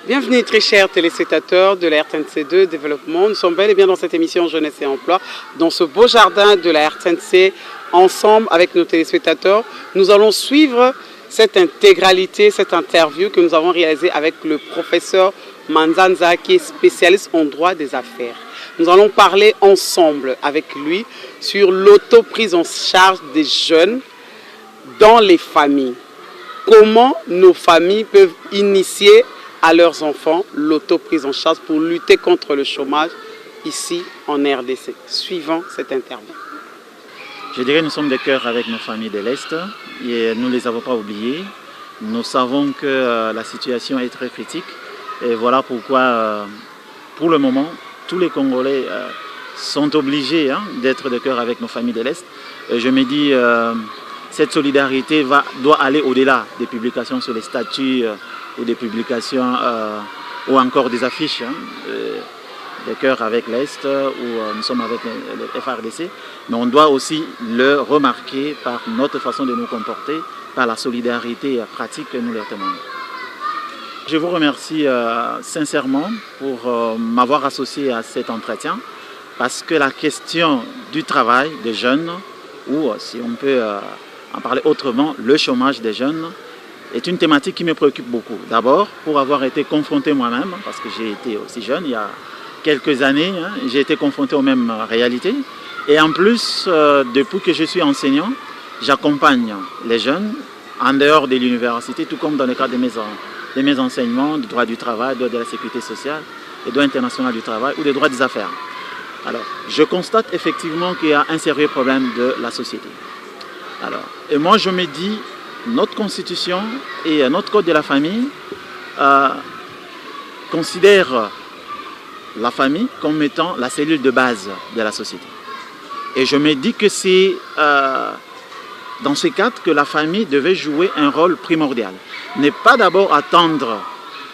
Bienvenue très chers téléspectateurs de la RTNC2 Développement. Nous sommes bel et bien dans cette émission Jeunesse et Emploi, dans ce beau jardin de la RTNC. Ensemble avec nos téléspectateurs, nous allons suivre cette intégralité, cette interview que nous avons réalisée avec le professeur Manzanza qui est spécialiste en droit des affaires. Nous allons parler ensemble avec lui sur l'autoprise en charge des jeunes dans les familles. Comment nos familles peuvent initier à leurs enfants l'autoprise en charge pour lutter contre le chômage ici en RDC. Suivant cette interview. Je dirais que nous sommes de cœur avec nos familles de l'Est et nous ne les avons pas oubliées. Nous savons que la situation est très critique et voilà pourquoi, pour le moment, tous les Congolais sont obligés d'être de cœur avec nos familles de l'Est. Je me dis, cette solidarité doit aller au-delà des publications sur les statuts ou des publications ou encore des affiches de cœur avec l'Est où nous sommes avec le FRDC, mais on doit aussi le remarquer par notre façon de nous comporter, par la solidarité pratique que nous leur témoignons. Je vous remercie sincèrement pour m'avoir associé à cet entretien, parce que la question du travail des jeunes, ou si on peut en parler autrement, le chômage des jeunes, est une thématique qui me préoccupe beaucoup. D'abord, pour avoir été confronté moi-même, parce que j'ai été aussi jeune, il y a quelques années, j'ai été confronté aux mêmes réalités. Et en plus, depuis que je suis enseignant, j'accompagne les jeunes en dehors de l'université, tout comme dans le cadre de mes enseignements, du droit du travail, du droit de la sécurité sociale, du droit international du travail ou des droits des affaires. Alors, je constate effectivement qu'il y a un sérieux problème de la société. Alors, et moi, je me dis, notre constitution et notre code de la famille considèrent la famille comme étant la cellule de base de la société. Et je me dis que c'est dans ce cadre que la famille devait jouer un rôle primordial. Ne pas d'abord attendre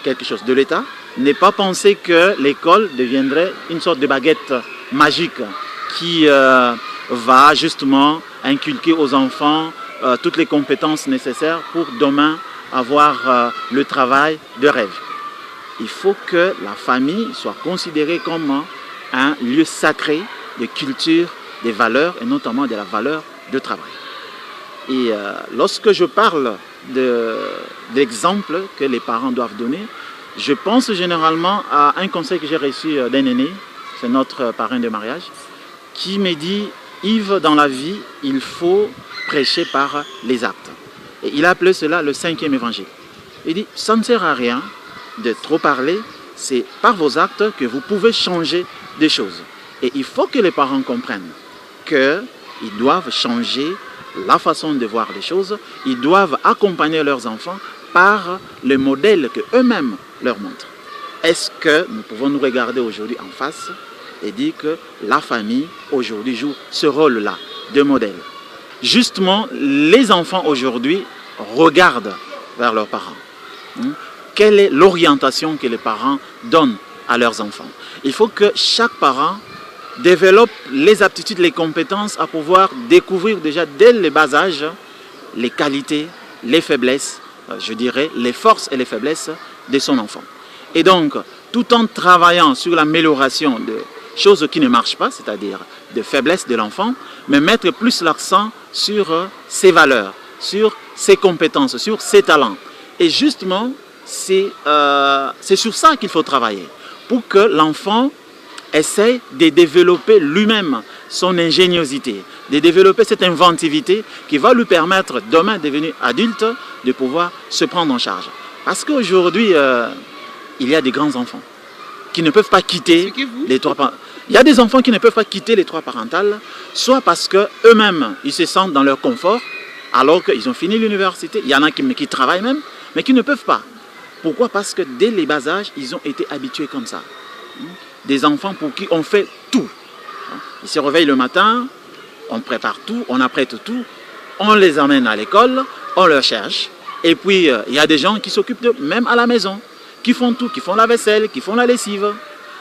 quelque chose de l'État, ne pas penser que l'école deviendrait une sorte de baguette magique qui va justement inculquer aux enfants toutes les compétences nécessaires pour demain avoir le travail de rêve. Il faut que la famille soit considérée comme un lieu sacré de culture, des valeurs et notamment de la valeur de travail. Et lorsque je parle d'exemples que les parents doivent donner, je pense généralement à un conseil que j'ai reçu d'un aîné, c'est notre parrain de mariage, qui me dit « Yves, dans la vie, il faut prêcher par les actes ». Et il a appelé cela le 5e évangile. Il dit « Ça ne sert à rien de trop parler, c'est par vos actes que vous pouvez changer des choses. » Et il faut que les parents comprennent qu'ils doivent changer la façon de voir les choses, ils doivent accompagner leurs enfants par le modèle qu'eux-mêmes leur montrent. Est-ce que nous pouvons nous regarder aujourd'hui en face et dire que la famille aujourd'hui joue ce rôle-là de modèle? Justement, les enfants aujourd'hui regardent vers leurs parents. Quelle est l'orientation que les parents donnent à leurs enfants? Il faut que chaque parent développe les aptitudes, les compétences à pouvoir découvrir déjà dès le bas âge les qualités, les faiblesses, je dirais les forces et les faiblesses de son enfant. Et donc, tout en travaillant sur l'amélioration de choses qui ne marchent pas, c'est-à-dire de faiblesses de l'enfant, mais mettre plus l'accent sur ses valeurs, sur ses compétences, sur ses talents. Et justement, c'est sur ça qu'il faut travailler, pour que l'enfant essaie de développer lui-même son ingéniosité, de développer cette inventivité qui va lui permettre, demain, devenir adulte, de pouvoir se prendre en charge. Parce qu'aujourd'hui, il y a des grands enfants qui ne peuvent pas quitter les toits parentaux. Il y a des enfants qui ne peuvent pas quitter les toits parentaux, soit parce qu'eux-mêmes, ils se sentent dans leur confort, alors qu'ils ont fini l'université. Il y en a qui travaillent même, mais qui ne peuvent pas. Pourquoi? Parce que dès les bas âges, ils ont été habitués comme ça. Des enfants pour qui on fait tout. Ils se réveillent le matin, on prépare tout, on apprête tout, on les emmène à l'école, on leur cherche. Et puis, il y a des gens qui s'occupent d'eux, même à la maison, qui font tout, qui font la vaisselle, qui font la lessive.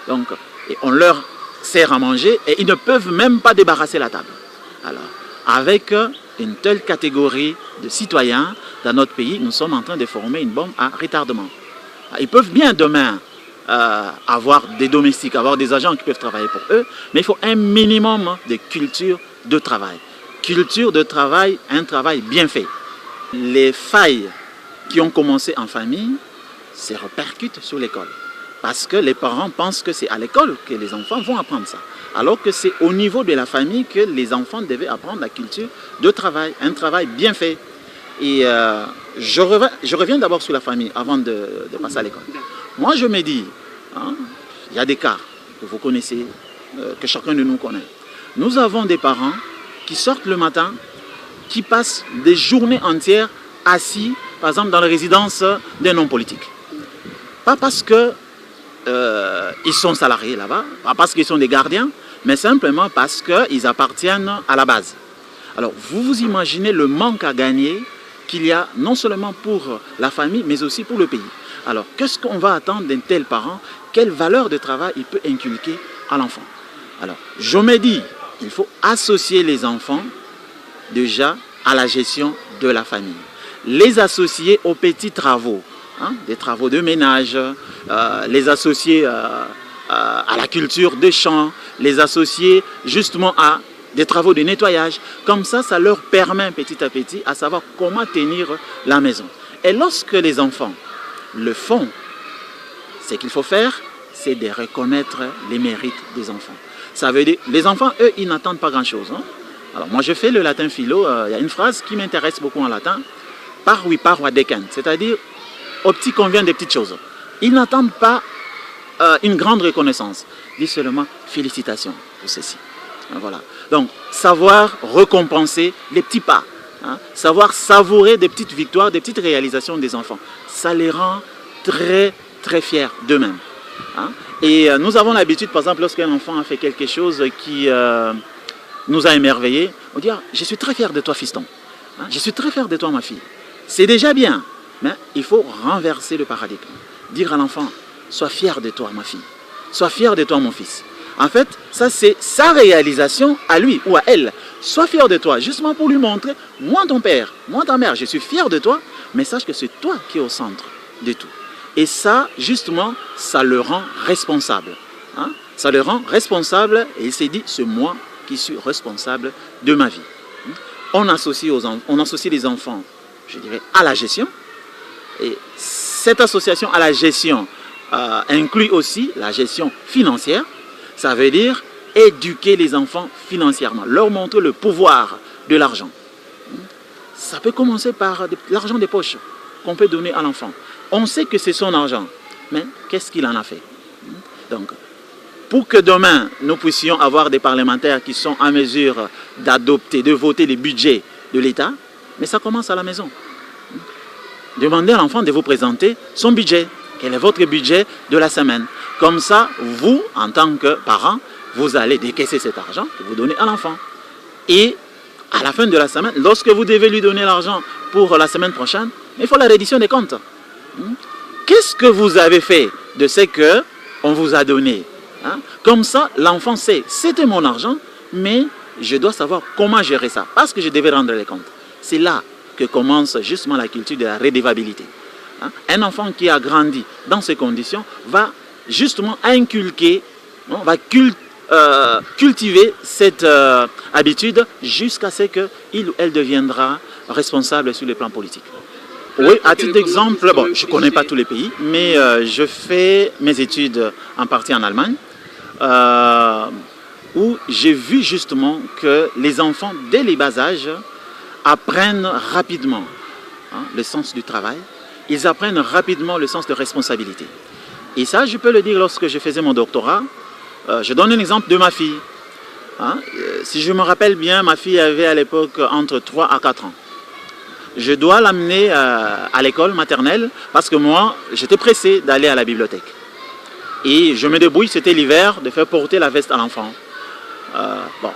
Donc, et on leur sert à manger et ils ne peuvent même pas débarrasser la table. Alors, avec une telle catégorie de citoyens dans notre pays, nous sommes en train de former une bombe à retardement. Ils peuvent bien demain avoir des domestiques, avoir des agents qui peuvent travailler pour eux, mais il faut un minimum de culture de travail. Culture de travail, un travail bien fait. Les failles qui ont commencé en famille se répercutent sur l'école. Parce que les parents pensent que c'est à l'école que les enfants vont apprendre ça. Alors que c'est au niveau de la famille que les enfants devaient apprendre la culture de travail, un travail bien fait. Et je reviens d'abord sur la famille avant de passer à l'école. Moi je me dis, hein, il y a des cas que vous connaissez, que chacun de nous connaît. Nous avons des parents qui sortent le matin, qui passent des journées entières assis, par exemple dans la résidence d'un homme politique. Pas parce que ils sont salariés là-bas, pas parce qu'ils sont des gardiens, mais simplement parce qu'ils appartiennent à la base. Alors, vous vous imaginez le manque à gagner qu'il y a non seulement pour la famille, mais aussi pour le pays. Alors, qu'est-ce qu'on va attendre d'un tel parent? Quelle valeur de travail il peut inculquer à l'enfant? Alors, je me dis, il faut associer les enfants déjà à la gestion de la famille. Les associer aux petits travaux. Hein, des travaux de ménage, les associer à la culture des champs, les associer justement à des travaux de nettoyage. Comme ça, ça leur permet petit à petit à savoir comment tenir la maison. Et lorsque les enfants le font, ce qu'il faut faire, c'est de reconnaître les mérites des enfants. Ça veut dire, les enfants, eux, ils n'attendent pas grand-chose. Hein. Alors moi, je fais le latin philo, il y a une phrase qui m'intéresse beaucoup en latin, parvi parva decent, c'est-à-dire au petit convient des petites choses. Ils n'attendent pas une grande reconnaissance. Ils disent seulement félicitations pour ceci. Voilà. Donc, savoir récompenser les petits pas. Hein, savoir savourer des petites victoires, des petites réalisations des enfants. Ça les rend très, très fiers d'eux-mêmes. Hein. Et nous avons l'habitude, par exemple, lorsqu'un enfant a fait quelque chose qui nous a émerveillés, on dit, ah, je suis très fier de toi, fiston. Hein, je suis très fier de toi, ma fille. C'est déjà bien. Mais il faut renverser le paradigme. Dire à l'enfant, sois fier de toi, ma fille. Sois fier de toi, mon fils. En fait, ça c'est sa réalisation à lui ou à elle. Sois fier de toi, justement pour lui montrer, moi ton père, moi ta mère, je suis fier de toi, mais sache que c'est toi qui es au centre de tout. Et ça, justement, ça le rend responsable. Hein? Ça le rend responsable et il s'est dit, c'est moi qui suis responsable de ma vie. On associe les enfants, je dirais, à la gestion. Et cette association à la gestion inclut aussi la gestion financière. Ça veut dire éduquer les enfants financièrement, leur montrer le pouvoir de l'argent. Ça peut commencer par l'argent des poches qu'on peut donner à l'enfant. On sait que c'est son argent, mais qu'est-ce qu'il en a fait? Donc, pour que demain, nous puissions avoir des parlementaires qui sont en mesure d'adopter, de voter les budgets de l'État, mais ça commence à la maison. Demandez à l'enfant de vous présenter son budget. Quel est votre budget de la semaine? Comme ça, vous, en tant que parent, vous allez décaisser cet argent que vous donnez à l'enfant. Et à la fin de la semaine, lorsque vous devez lui donner l'argent pour la semaine prochaine, il faut la reddition des comptes. Qu'est-ce que vous avez fait de ce qu'on vous a donné? Hein? Comme ça, l'enfant sait, c'était mon argent, mais je dois savoir comment gérer ça, parce que je devais rendre les comptes. C'est là que commence justement la culture de la redevabilité. Hein? Un enfant qui a grandi dans ces conditions va justement inculquer, va cultiver cette habitude jusqu'à ce qu'il ou elle deviendra responsable sur le plan politique. Oui, à titre d'exemple, bon, je ne connais pas tous les pays, mais je fais mes études en partie en Allemagne, où j'ai vu justement que les enfants, dès les bas âges, apprennent rapidement le sens du travail, ils apprennent rapidement le sens de responsabilité. Et ça, je peux le dire lorsque je faisais mon doctorat. Je donne un exemple de ma fille. Si je me rappelle bien, ma fille avait à l'époque entre 3 à 4 ans. Je dois l'amener à l'école maternelle parce que moi, j'étais pressé d'aller à la bibliothèque. Et je me débrouille, c'était l'hiver, de faire porter la veste à l'enfant. Bon,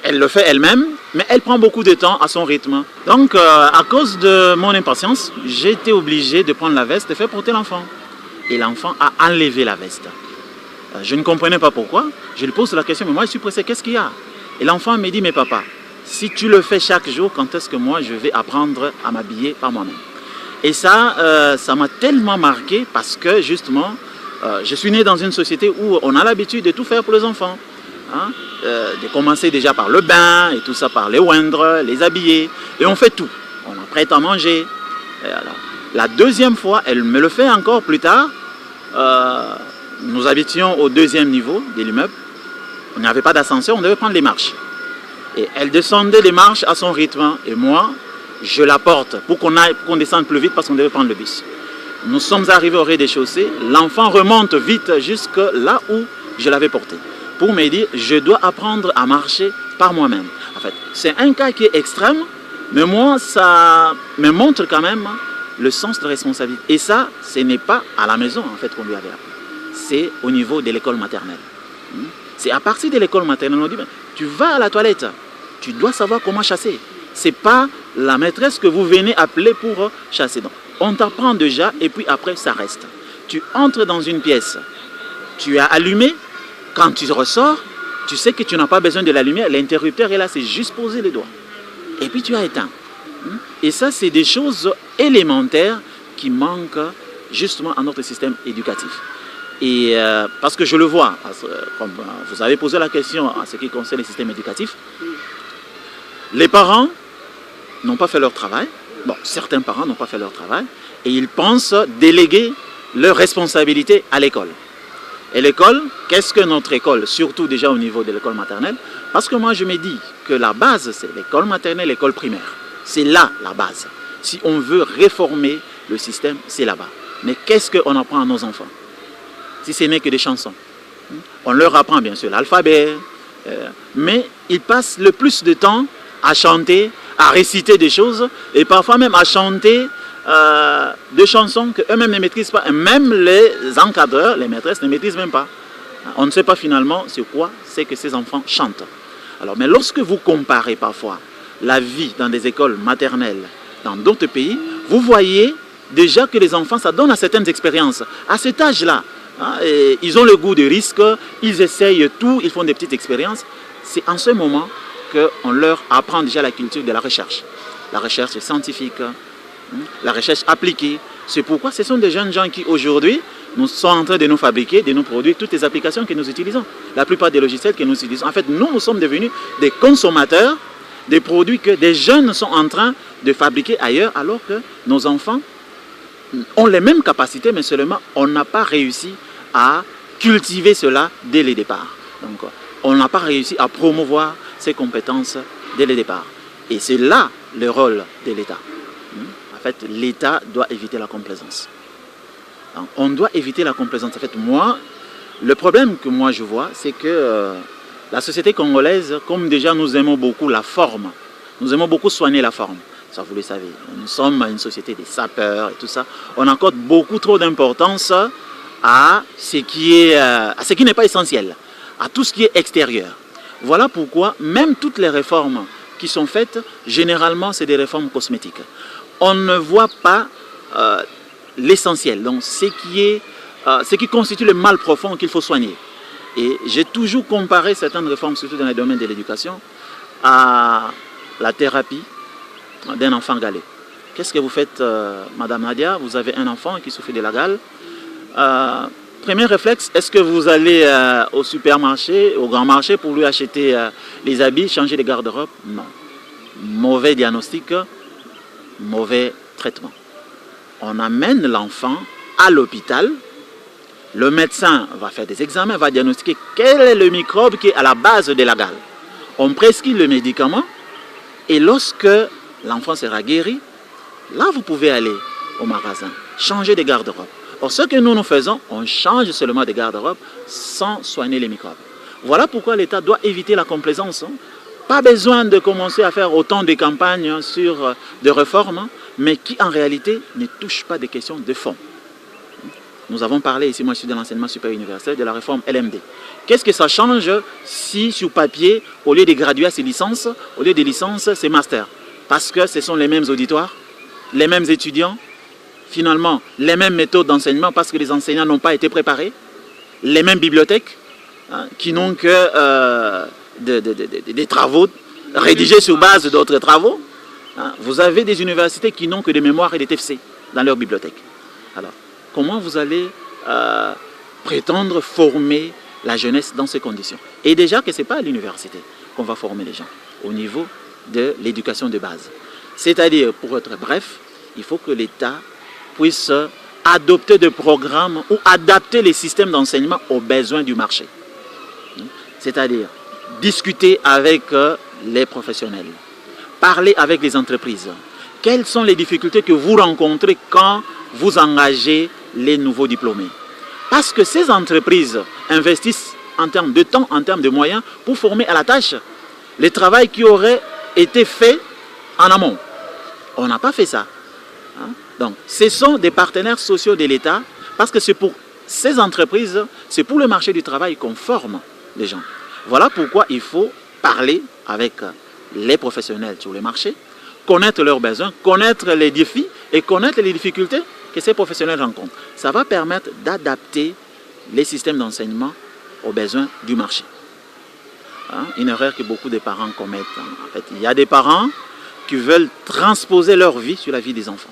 elle le fait elle-même, mais elle prend beaucoup de temps à son rythme. Donc, à cause de mon impatience, j'ai été obligé de prendre la veste et faire porter l'enfant. Et l'enfant a enlevé la veste. Je ne comprenais pas pourquoi. Je lui pose la question, mais moi je suis pressé, qu'est-ce qu'il y a? Et l'enfant me dit, mais papa, si tu le fais chaque jour, quand est-ce que moi je vais apprendre à m'habiller par moi-même? Et ça, ça m'a tellement marqué parce que justement, je suis né dans une société où on a l'habitude de tout faire pour les enfants. Hein? De commencer déjà par le bain et tout ça, par les oindre, les habiller. Et on fait tout. On apprête à manger. Alors, la deuxième fois, elle me le fait encore plus tard. Nous habitions au 2e niveau de l'immeuble. On n'avait pas d'ascenseur, on devait prendre les marches. Et elle descendait les marches à son rythme. Et moi, je la porte pour qu'on descende plus vite parce qu'on devait prendre le bus. Nous sommes arrivés au rez-de-chaussée. L'enfant remonte vite jusque là où je l'avais porté. Pour me dire, je dois apprendre à marcher par moi-même. En fait, c'est un cas qui est extrême, mais moi, ça me montre quand même le sens de responsabilité. Et ça, ce n'est pas à la maison, en fait, qu'on lui avait appris. C'est au niveau de l'école maternelle. C'est à partir de l'école maternelle, on dit, tu vas à la toilette, tu dois savoir comment chasser. Ce n'est pas la maîtresse que vous venez appeler pour chasser. Donc, on t'apprend déjà, et puis après, ça reste. Tu entres dans une pièce, tu as allumé. Quand tu ressors, tu sais que tu n'as pas besoin de la lumière, l'interrupteur est là, c'est juste poser les doigts. Et puis tu as éteint. Et ça, c'est des choses élémentaires qui manquent justement à notre système éducatif. Et parce que je le vois, comme vous avez posé la question en ce qui concerne le système éducatif, les parents n'ont pas fait leur travail. Bon, certains parents n'ont pas fait leur travail et ils pensent déléguer leurs responsabilités à l'école. Et l'école, qu'est-ce que notre école, surtout déjà au niveau de l'école maternelle? Parce que moi je me dis que la base c'est l'école maternelle, l'école primaire. C'est là la base. Si on veut réformer le système, c'est là-bas. Mais qu'est-ce qu'on apprend à nos enfants? Si ce n'est que des chansons. On leur apprend bien sûr l'alphabet, mais ils passent le plus de temps à chanter, à réciter des choses, et parfois même à chanter des chansons qu'eux-mêmes ne maîtrisent pas. Et même les encadreurs, les maîtresses ne maîtrisent même pas. On ne sait pas finalement c'est quoi c'est que ces enfants chantent. Alors, mais lorsque vous comparez parfois la vie dans des écoles maternelles dans d'autres pays, vous voyez déjà que les enfants, ça donne à certaines expériences. À cet âge-là, hein, ils ont le goût de risque, ils essayent tout, ils font des petites expériences. C'est en ce moment qu'on leur apprend déjà la culture de la recherche scientifique, la recherche appliquée. C'est pourquoi ce sont des jeunes gens qui aujourd'hui nous sont en train de nous fabriquer, de nous produire toutes les applications que nous utilisons. La plupart des logiciels que nous utilisons. En fait, nous sommes devenus des consommateurs des produits que des jeunes sont en train de fabriquer ailleurs, alors que nos enfants ont les mêmes capacités, mais seulement on n'a pas réussi à cultiver cela dès le départ. Donc, on n'a pas réussi à promouvoir ces compétences dès le départ. Et c'est là le rôle de l'État. En fait, l'État doit éviter la complaisance. Donc, on doit éviter la complaisance. En fait, moi, le problème que moi je vois, c'est que la société congolaise, comme déjà nous aimons beaucoup la forme, nous aimons beaucoup soigner la forme. Ça, vous le savez, nous sommes une société des sapeurs et tout ça. On accorde beaucoup trop d'importance à ce qui n'est pas essentiel, à tout ce qui est extérieur. Voilà pourquoi même toutes les réformes qui sont faites, généralement, c'est des réformes cosmétiques. On ne voit pas l'essentiel, donc ce qui constitue le mal profond qu'il faut soigner. Et j'ai toujours comparé certaines réformes, surtout dans le domaine de l'éducation, à la thérapie d'un enfant galé. Qu'est-ce que vous faites, Madame Nadia? Vous avez un enfant qui souffre de la gale. Premier réflexe, est-ce que vous allez au supermarché, au grand marché pour lui acheter les habits, changer les garde-robes? Non. Mauvais diagnostic, mauvais traitement. On amène l'enfant à l'hôpital, le médecin va faire des examens, va diagnostiquer quel est le microbe qui est à la base de la gale. On prescrit le médicament et lorsque l'enfant sera guéri, là vous pouvez aller au magasin, changer de garde-robe. Or, ce que nous faisons, on change seulement de garde-robe sans soigner les microbes. Voilà pourquoi l'État doit éviter la complaisance. Pas besoin de commencer à faire autant de campagnes sur des réformes, mais qui en réalité ne touchent pas des questions de fond. Nous avons parlé ici, moi je suis de l'enseignement supérieur universel, de la réforme LMD. Qu'est-ce que ça change si sur papier, au lieu de graduer c'est licence, au lieu de licence c'est master? Parce que ce sont les mêmes auditoires, les mêmes étudiants, finalement les mêmes méthodes d'enseignement parce que les enseignants n'ont pas été préparés, les mêmes bibliothèques hein, qui n'ont que des travaux rédigés sur base d'autres travaux. Hein. Vous avez des universités qui n'ont que des mémoires et des TFC. dans leur bibliothèque. Alors, comment vous allez prétendre former la jeunesse dans ces conditions? Et déjà que ce n'est pas à l'université qu'on va former les gens, au niveau de l'éducation de base. C'est-à-dire, pour être bref, il faut que l'État puisse adopter des programmes ou adapter les systèmes d'enseignement aux besoins du marché. C'est-à-dire, discuter avec les professionnels, parler avec les entreprises. Quelles sont les difficultés que vous rencontrez quand vous engagez les nouveaux diplômés? Parce que ces entreprises investissent en termes de temps, en termes de moyens, pour former à la tâche le travail qui aurait été fait en amont. On n'a pas fait ça. Donc, ce sont des partenaires sociaux de l'État, parce que c'est pour ces entreprises, c'est pour le marché du travail qu'on forme les gens. Voilà pourquoi il faut parler avec les professionnels sur le marché, connaître leurs besoins, connaître les défis et connaître les difficultés que ces professionnels rencontrent. Ça va permettre d'adapter les systèmes d'enseignement aux besoins du marché. Une erreur que beaucoup de parents commettent. En fait, il y a des parents qui veulent transposer leur vie sur la vie des enfants.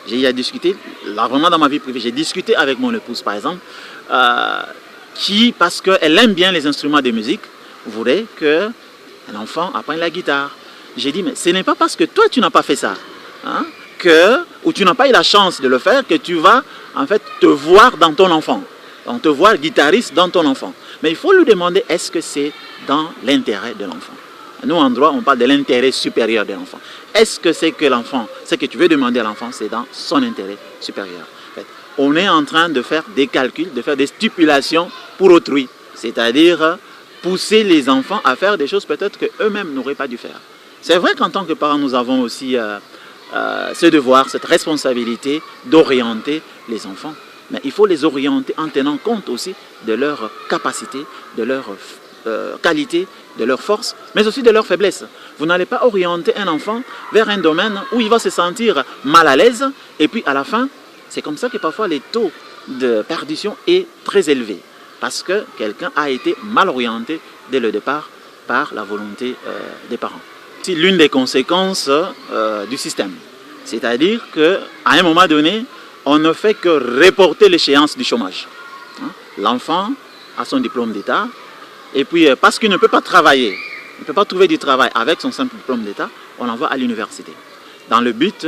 J'ai discuté, là vraiment dans ma vie privée, j'ai discuté avec mon épouse par exemple, qui, parce qu'elle aime bien les instruments de musique, voudrait qu'un enfant apprenne la guitare. J'ai dit, mais ce n'est pas parce que toi tu n'as pas fait ça, ou tu n'as pas eu la chance de le faire, que tu vas en fait te voir dans ton enfant, donc te voir guitariste dans ton enfant. Mais il faut lui demander, est-ce que c'est dans l'intérêt de l'enfant? Nous, en droit, on parle de l'intérêt supérieur de l'enfant. Est-ce que c'est que l'enfant, ce que tu veux demander à l'enfant, c'est dans son intérêt supérieur? En fait, on est en train de faire des calculs, de faire des stipulations pour autrui. C'est-à-dire pousser les enfants à faire des choses peut-être qu'eux-mêmes n'auraient pas dû faire. C'est vrai qu'en tant que parents, nous avons aussi ce devoir, cette responsabilité d'orienter les enfants. Mais il faut les orienter en tenant compte aussi de leurs capacités, de leurs qualités, de leurs forces, mais aussi de leurs faiblesses. Vous n'allez pas orienter un enfant vers un domaine où il va se sentir mal à l'aise, et puis à la fin, c'est comme ça que parfois les taux de perdition est très élevé, parce que quelqu'un a été mal orienté dès le départ par la volonté des parents. C'est l'une des conséquences du système, c'est-à-dire qu'à un moment donné, on ne fait que reporter l'échéance du chômage. L'enfant a son diplôme d'État, et puis parce qu'il ne peut pas travailler, il ne peut pas trouver du travail avec son simple diplôme d'État, on l'envoie à l'université. Dans le but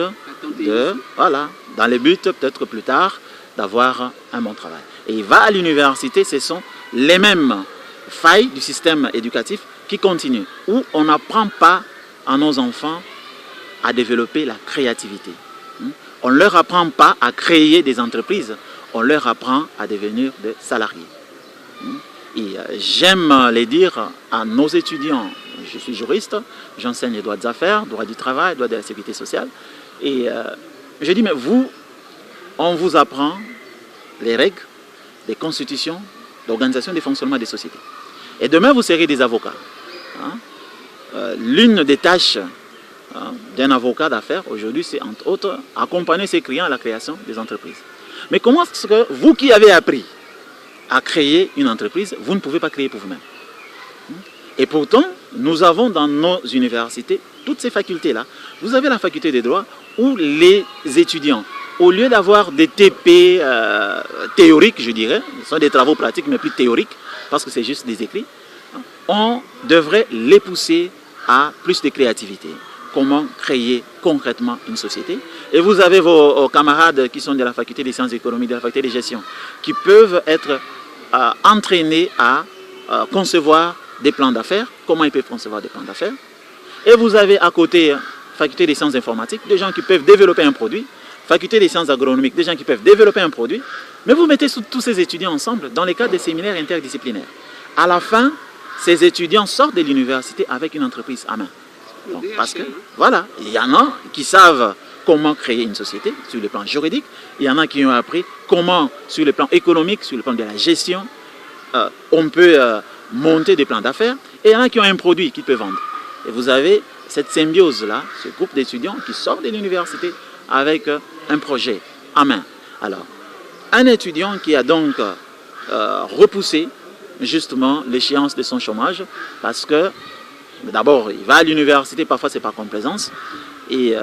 peut-être plus tard d'avoir un bon travail. Et il va à l'université, ce sont les mêmes failles du système éducatif qui continuent, où on n'apprend pas à nos enfants à développer la créativité. On ne leur apprend pas à créer des entreprises, on leur apprend à devenir des salariés. Et j'aime les dire à nos étudiants, je suis juriste, j'enseigne les droits des affaires, droit du travail, droit de la sécurité sociale, et je dis, mais vous, on vous apprend les règles des constitutions, d'organisation et de fonctionnement des sociétés. Et demain, vous serez des avocats. L'une des tâches d'un avocat d'affaires, aujourd'hui, c'est entre autres accompagner ses clients à la création des entreprises. Mais comment est-ce que vous qui avez appris à créer une entreprise, vous ne pouvez pas créer pour vous-même? Et pourtant, nous avons dans nos universités toutes ces facultés-là. Vous avez la faculté des droits où les étudiants, au lieu d'avoir des TP théoriques, je dirais, ce sont des travaux pratiques mais plus théoriques, parce que c'est juste des écrits, on devrait les pousser à plus de créativité. Comment créer concrètement une société. Et vous avez vos camarades qui sont de la faculté des sciences économiques, de la faculté de gestion, qui peuvent être entraînés à concevoir des plans d'affaires, comment ils peuvent concevoir des plans d'affaires. Et vous avez à côté, faculté des sciences informatiques, des gens qui peuvent développer un produit, faculté des sciences agronomiques, des gens qui peuvent développer un produit, mais vous mettez tous ces étudiants ensemble dans le cadre des séminaires interdisciplinaires. À la fin, ces étudiants sortent de l'université avec une entreprise à main. Donc, parce que, voilà, il y en a qui savent comment créer une société sur le plan juridique, il y en a qui ont appris comment, sur le plan économique, sur le plan de la gestion, on peut monter des plans d'affaires, et il y en a qui ont un produit qu'ils peuvent vendre. Et vous avez cette symbiose-là, ce groupe d'étudiants qui sortent de l'université avec un projet à main. Alors, un étudiant qui a donc repoussé justement l'échéance de son chômage, parce que d'abord, il va à l'université, parfois c'est par complaisance, et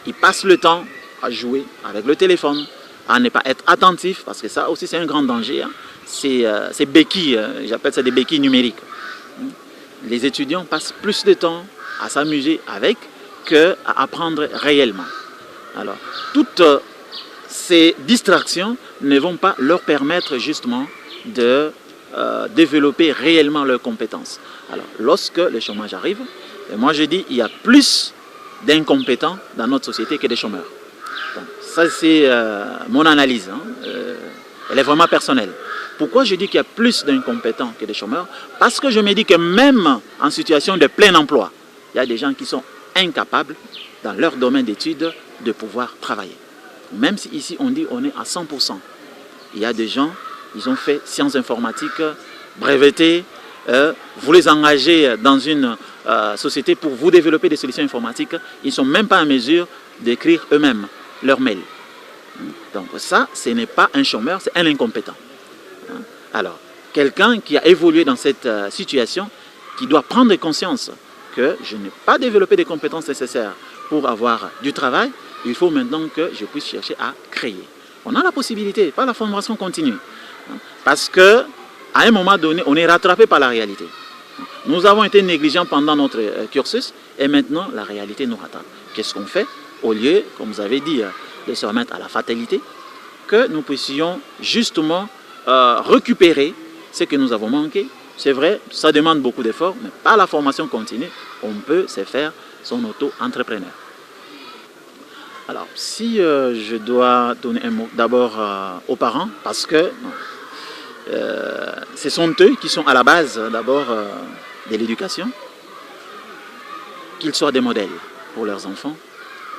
il passe le temps à jouer avec le téléphone, à ne pas être attentif, parce que ça aussi c'est un grand danger. Hein. Ces béquilles, j'appelle ça des béquilles numériques. Les étudiants passent plus de temps à s'amuser avec qu'à apprendre réellement. Alors, toutes ces distractions ne vont pas leur permettre justement de développer réellement leurs compétences. Alors, lorsque le chômage arrive, et moi je dis il y a plus d'incompétents dans notre société que des chômeurs. Donc, ça c'est mon analyse, hein. Elle est vraiment personnelle. Pourquoi je dis qu'il y a plus d'incompétents que des chômeurs? Parce que je me dis que même en situation de plein emploi, il y a des gens qui sont incapables dans leur domaine d'études de pouvoir travailler. Même si ici on dit on est à 100%. Il y a des gens, ils ont fait sciences informatiques, brevetés, vous les engagez dans une société pour vous développer des solutions informatiques, ils ne sont même pas en mesure d'écrire eux-mêmes leur mail. Donc ça, ce n'est pas un chômeur, c'est un incompétent. Alors, quelqu'un qui a évolué dans cette situation, qui doit prendre conscience que je n'ai pas développé les compétences nécessaires pour avoir du travail, il faut maintenant que je puisse chercher à créer. On a la possibilité, par la formation continue. Parce qu'à un moment donné, on est rattrapé par la réalité. Nous avons été négligents pendant notre cursus et maintenant, la réalité nous rattrape. Qu'est-ce qu'on fait? Au lieu, comme vous avez dit, de se remettre à la fatalité, que nous puissions justement récupérer ce que nous avons manqué. C'est vrai, ça demande beaucoup d'efforts, mais par la formation continue, on peut se faire son auto-entrepreneur. Alors, si je dois donner un mot d'abord aux parents, parce que ce sont eux qui sont à la base d'abord de l'éducation, qu'ils soient des modèles pour leurs enfants.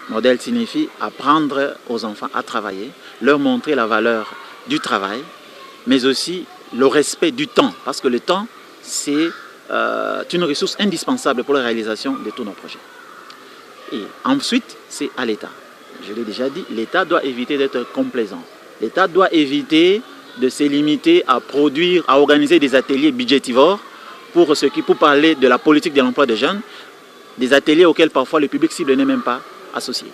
Modèle signifie apprendre aux enfants à travailler, leur montrer la valeur du travail, mais aussi le respect du temps, parce que le temps, c'est une ressource indispensable pour la réalisation de tous nos projets. Et ensuite, c'est à l'État. Je l'ai déjà dit, l'État doit éviter d'être complaisant. L'État doit éviter de se limiter à produire, à organiser des ateliers budgétivores pour parler de la politique de l'emploi des jeunes, des ateliers auxquels parfois le public cible n'est même pas associé.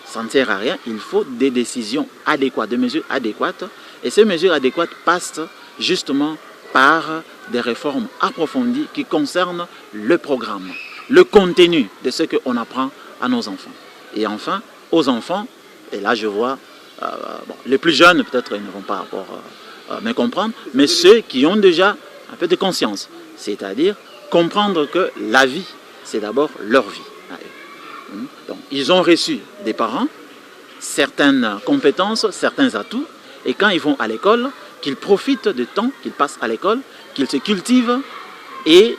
Ça ne sert à rien, il faut des décisions adéquates, des mesures adéquates. Et ces mesures adéquates passent justement par des réformes approfondies qui concernent le programme, le contenu de ce qu'on apprend à nos enfants. Et enfin, aux enfants, et là je vois, les plus jeunes peut-être ils ne vont pas encore me comprendre, mais ceux qui ont déjà un peu de conscience, c'est-à-dire comprendre que la vie, c'est d'abord leur vie. Donc, ils ont reçu des parents certaines compétences, certains atouts, et quand ils vont à l'école, qu'ils profitent du temps qu'ils passent à l'école, qu'ils se cultivent et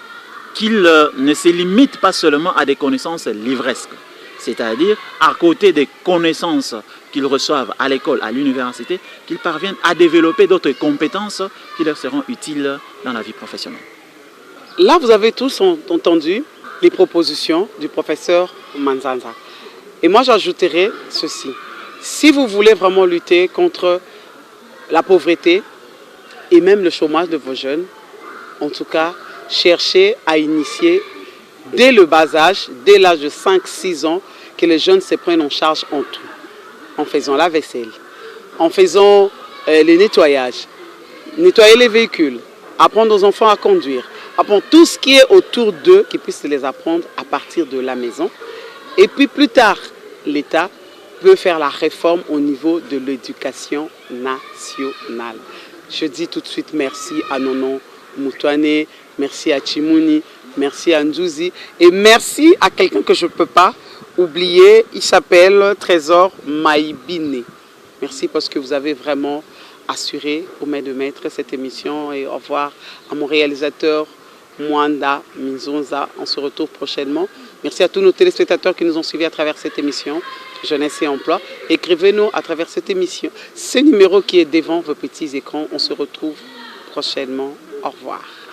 qu'ils ne se limitent pas seulement à des connaissances livresques. C'est-à-dire, à côté des connaissances qu'ils reçoivent à l'école, à l'université, qu'ils parviennent à développer d'autres compétences qui leur seront utiles dans la vie professionnelle. Là, vous avez tous entendu les propositions du professeur Manzanza. Et moi, j'ajouterai ceci. Si vous voulez vraiment lutter contre la pauvreté et même le chômage de vos jeunes, en tout cas, cherchez à initier dès le bas âge, dès l'âge de 5-6 ans, que les jeunes se prennent en charge en tout. En faisant la vaisselle, en faisant les nettoyages, nettoyer les véhicules, apprendre aux enfants à conduire, apprendre tout ce qui est autour d'eux, qu'ils puissent les apprendre à partir de la maison. Et puis plus tard, l'État peut faire la réforme au niveau de l'éducation nationale. Je dis tout de suite merci à Nono Moutouane, merci à Chimouni, merci à Ndouzi et merci à quelqu'un que je ne peux pas oublier, il s'appelle Trésor Maïbine. Merci parce que vous avez vraiment assuré au maître de maître cette émission et au revoir à mon réalisateur Mwanda Minzonza. On se retrouve prochainement. Merci à tous nos téléspectateurs qui nous ont suivis à travers cette émission Jeunesse et Emploi. Écrivez-nous à travers cette émission. Ce numéro qui est devant vos petits écrans. On se retrouve prochainement. Au revoir.